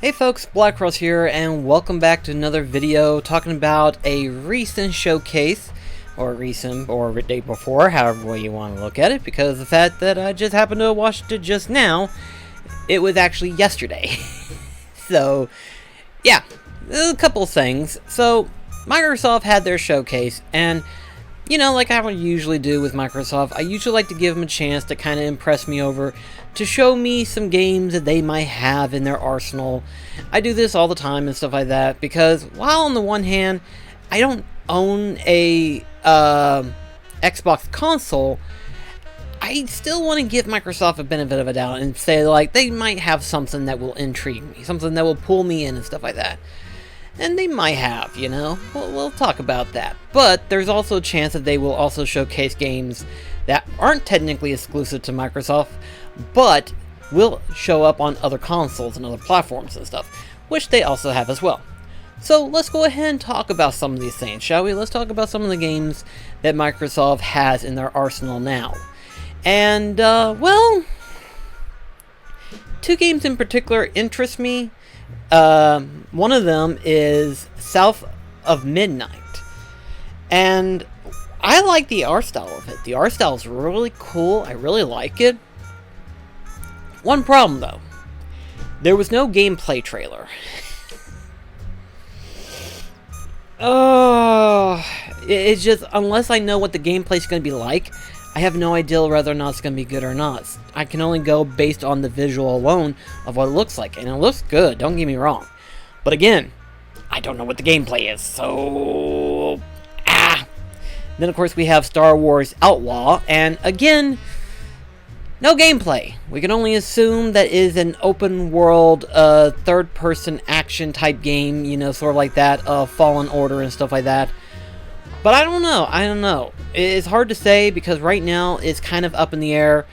Hey folks, BlackCross here, and welcome back to another video talking about a recent showcase, or recent, or day before, however way you want to look at it, because the fact that I just happened to have watched it just now, it was actually yesterday. So, yeah, a couple things. So, Microsoft had their showcase, and you know, like I would usually do with Microsoft, I usually like to give them a chance to kind of impress me over, to show me some games that they might have in their arsenal. I do this all the time and stuff like that, because while on the one hand, I don't own a Xbox console, I still want to give Microsoft a benefit of a doubt and say, like, they might have something that will intrigue me, something that will pull me in and stuff like that. And they might have, you know, we'll talk about that. But there's also a chance that they will also showcase games that aren't technically exclusive to Microsoft, but will show up on other consoles and other platforms and stuff, which they also have as well. So let's go ahead and talk about some of these things, shall we? Let's talk about some of the games that Microsoft has in their arsenal now. And, well, two games in particular interest me. One of them is South of Midnight, and I like the art style of it. The art style is really cool. I really like it. One problem though, there was no gameplay trailer. Oh, it's just, unless I know what the gameplay is going to be like, I have no idea whether or not it's going to be good or not. I can only go based on the visual alone of what it looks like, and it looks good, don't get me wrong. But again, I don't know what the gameplay is, so... Then of course we have Star Wars Outlaw, and again, no gameplay. We can only assume that is an open world, third-person action type game, you know, sort of like that, Fallen Order and stuff like that. But I don't know. It's hard to say because right now it's kind of up in the air.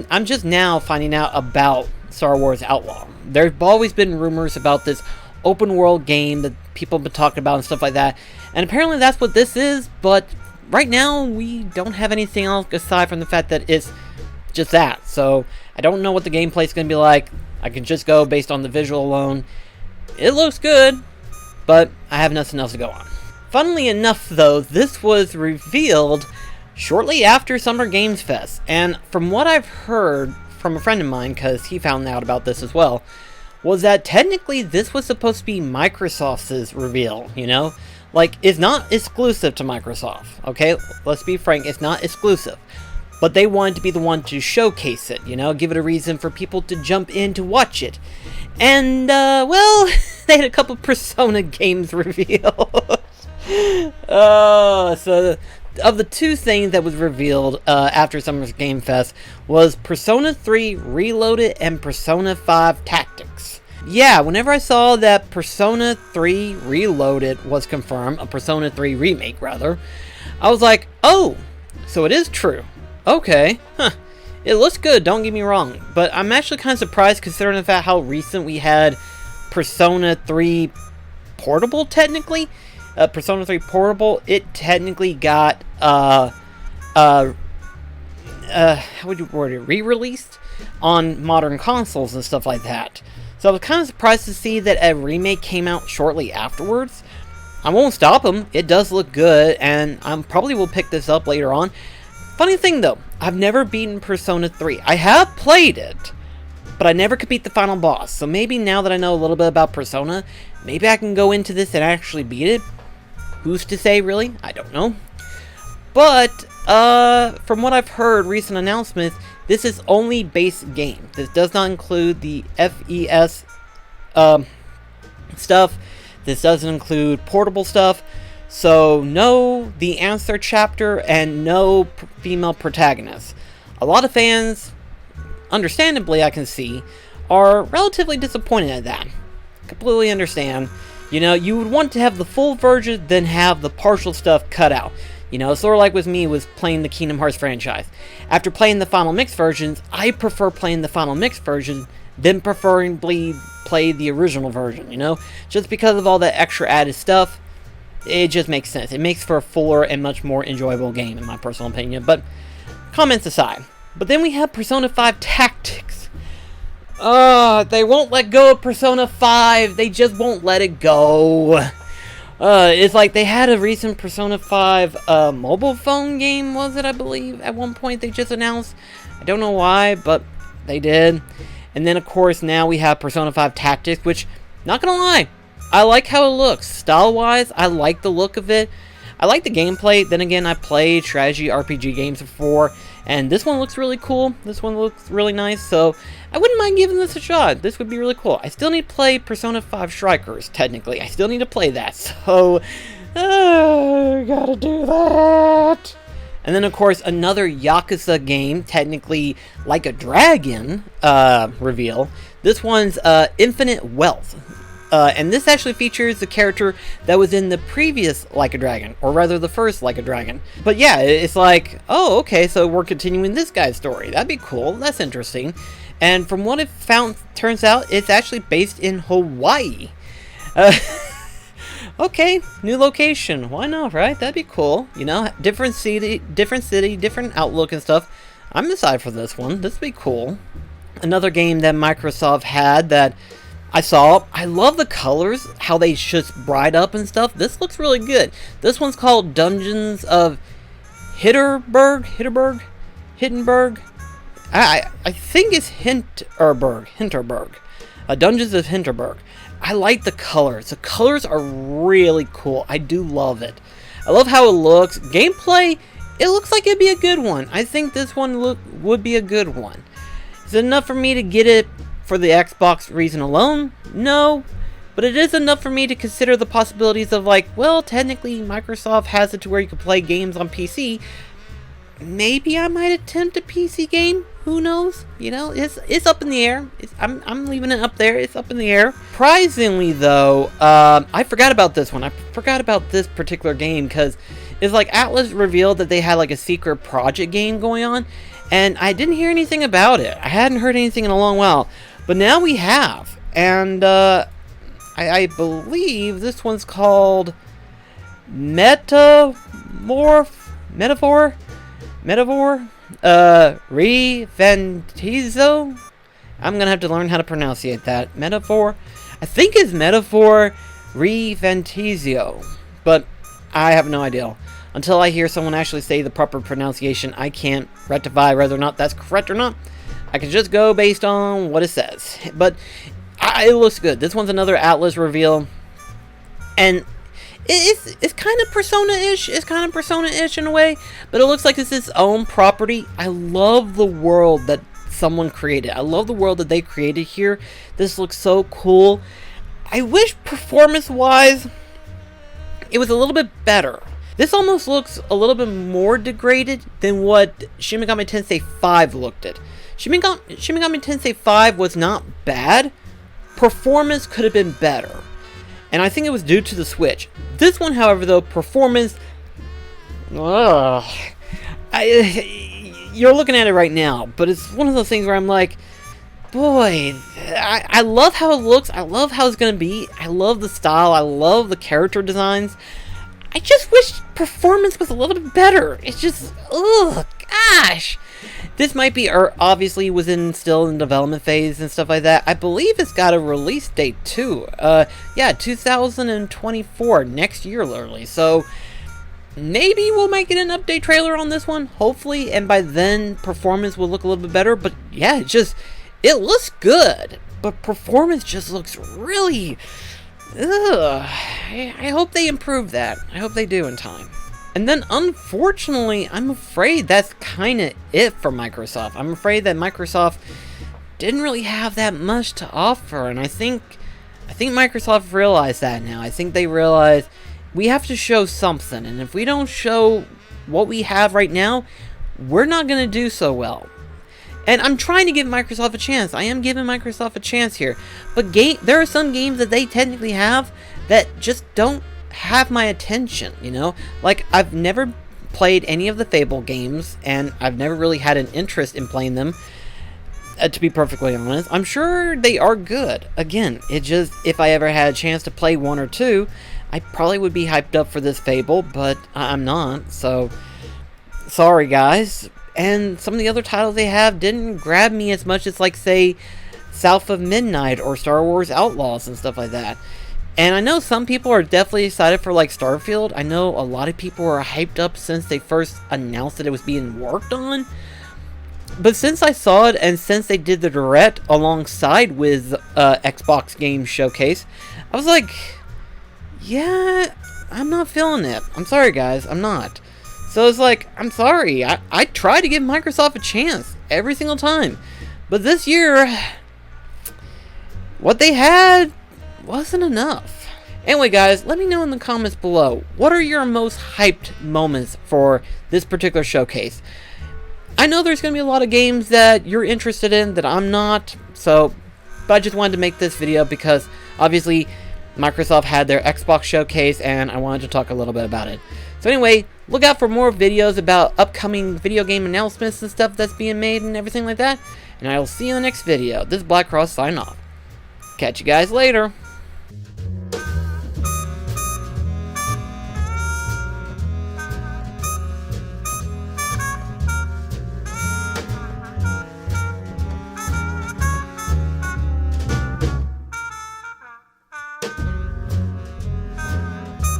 I'm just now finding out about Star Wars Outlaw. There's always been rumors about this open world game that people have been talking about and stuff like that. And apparently that's what this is, but right now we don't have anything else aside from the fact that it's just that. So I don't know what the gameplay is going to be like. I can just go based on the visual alone. It looks good, but I have nothing else to go on. Funnily enough, though, this was revealed shortly after Summer Games Fest, and from what I've heard from a friend of mine, because he found out about this as well, was that technically this was supposed to be Microsoft's reveal, you know? Like, it's not exclusive to Microsoft, okay? Let's be frank, it's not exclusive. But they wanted to be the one to showcase it, you know? Give it a reason for people to jump in to watch it. And, well, they had a couple Persona games revealed. So of the two things that was revealed after Summer's Game Fest was Persona 3 Reloaded and Persona 5 Tactics. Yeah, whenever I saw that Persona 3 Reloaded was confirmed, a Persona 3 remake rather, I was like, oh, so it is true. Okay, huh. It looks good, don't get me wrong, but I'm actually kind of surprised considering the fact how recent we had Persona 3 Portable, technically. Persona 3 Portable, it technically got, how would you word it, re-released on modern consoles and stuff like that. So I was kind of surprised to see that a remake came out shortly afterwards. I won't stop them, it does look good, and I probably will pick this up later on. Funny thing though, I've never beaten Persona 3. I have played it, but I never could beat the final boss. So maybe now that I know a little bit about Persona, maybe I can go into this and actually beat it. Who's to say, really? I don't know. But, from what I've heard, recent announcements, this is only base game. This does not include the FES stuff. This doesn't include portable stuff. So, no The Answer chapter and no female protagonist. A lot of fans, understandably I can see, are relatively disappointed at that. Completely understand. You know, you would want to have the full version, then have the partial stuff cut out. You know, sort of like with me was playing the Kingdom Hearts franchise. After playing the Final Mix versions, I prefer playing the Final Mix version than preferably play the original version, you know? Just because of all that extra added stuff, it just makes sense. It makes for a fuller and much more enjoyable game, in my personal opinion. But, comments aside. But then we have Persona 5 Tactics. They won't let go of Persona 5. They just won't let it go. It's like they had a recent Persona 5 mobile phone game, was it, I believe? At one point they just announced. I don't know why, but they did. And then, of course, now we have Persona 5 Tactics, which, not gonna lie, I like how it looks. Style-wise, I like the look of it. I like the gameplay. Then again, I played strategy RPG games before, and this one looks really cool. This one looks really nice, so I wouldn't mind giving this a shot. This would be really cool. I still need to play Persona 5 Strikers, technically. I still need to play that, so gotta do that. And then, of course, another Yakuza game, technically Like a Dragon reveal. This one's Infinite Wealth. And this actually features the character that was in the previous Like a Dragon, or rather the first Like a Dragon. But yeah, it's like, oh, okay, so we're continuing this guy's story. That'd be cool. That's interesting. And from what it found, turns out it's actually based in Hawaii. Okay, new location. Why not, right? That'd be cool. You know, different city, different outlook and stuff. I'm excited for this one. This would be cool. Another game that Microsoft had that I saw. I love the colors, how they just bright up and stuff. This looks really good. This one's called Dungeons of Hinterberg. I think it's Hinterberg. Dungeons of Hinterberg. I like the colors. The colors are really cool. I do love it. I love how it looks. Gameplay, it looks like it'd be a good one. I think this one would be a good one. Is it enough for me to get it for the Xbox reason alone? No. But it is enough for me to consider the possibilities of, like, well, technically Microsoft has it to where you can play games on PC. Maybe I might attempt a PC game. Who knows? You know, it's up in the air. I'm leaving it up there. It's up in the air. Surprisingly, though, I forgot about this one. I forgot about this particular game because it's like Atlas revealed that they had like a secret project game going on, and I didn't hear anything about it. I hadn't heard anything in a long while, but now we have, and I believe this one's called Metaphor. Reventizo? I'm gonna have to learn how to pronunciate that. Metaphor? I think it's Metaphor Reventizio, but I have no idea. Until I hear someone actually say the proper pronunciation, I can't rectify whether or not that's correct or not. I can just go based on what it says. But it looks good. This one's another Atlas reveal, and it's kind of Persona-ish. It's kind of Persona-ish in a way, but it looks like it's its own property. I love the world that someone created. I love the world that they created here. This looks so cool. I wish performance-wise, it was a little bit better. This almost looks a little bit more degraded than what Shin Megami Tensei 5 looked at. Shin Megami Tensei 5 was not bad. Performance could have been better, and I think it was due to the Switch. This one, however, though, performance, you're looking at it right now, but it's one of those things where I'm like, boy, I love how it looks, I love how it's going to be, I love the style, I love the character designs. I just wish performance was a little bit better. It's just, gosh. This might be, obviously still in development phase and stuff like that. I believe it's got a release date too. Yeah, 2024, next year literally. So maybe we'll make it an update trailer on this one, hopefully, and by then performance will look a little bit better. But yeah, it looks good, but performance just looks really, I hope they improve that. I hope they do in time. And then, unfortunately, I'm afraid that's kind of it for Microsoft. I'm afraid that Microsoft didn't really have that much to offer, and I think Microsoft realized that now. I think they realize we have to show something, and if we don't show what we have right now, we're not going to do so well. And I'm trying to give Microsoft a chance. I am giving Microsoft a chance here. But there are some games that they technically have that just don't have my attention, you know? Like, I've never played any of the Fable games, and I've never really had an interest in playing them, to be perfectly honest. I'm sure they are good. Again, it just, if I ever had a chance to play one or two, I probably would be hyped up for this Fable, but I'm not, so sorry guys. And some of the other titles they have didn't grab me as much as, like, say, South of Midnight or Star Wars Outlaws and stuff like that. And I know some people are definitely excited for like Starfield. I know a lot of people were hyped up since they first announced that it was being worked on. But since I saw it and since they did the direct alongside with Xbox Game Showcase, I was like, yeah, I'm not feeling it. I'm sorry, guys, I'm not. So it's like, I'm sorry. I try to give Microsoft a chance every single time. But this year, what they had wasn't enough. Anyway, guys, let me know in the comments below. What are your most hyped moments for this particular showcase? I know there's going to be a lot of games that you're interested in that I'm not. But I just wanted to make this video because, obviously, Microsoft had their Xbox showcase, and I wanted to talk a little bit about it. So anyway, look out for more videos about upcoming video game announcements and stuff that's being made and everything like that. And I will see you in the next video. This is BlackCross signing off. Catch you guys later.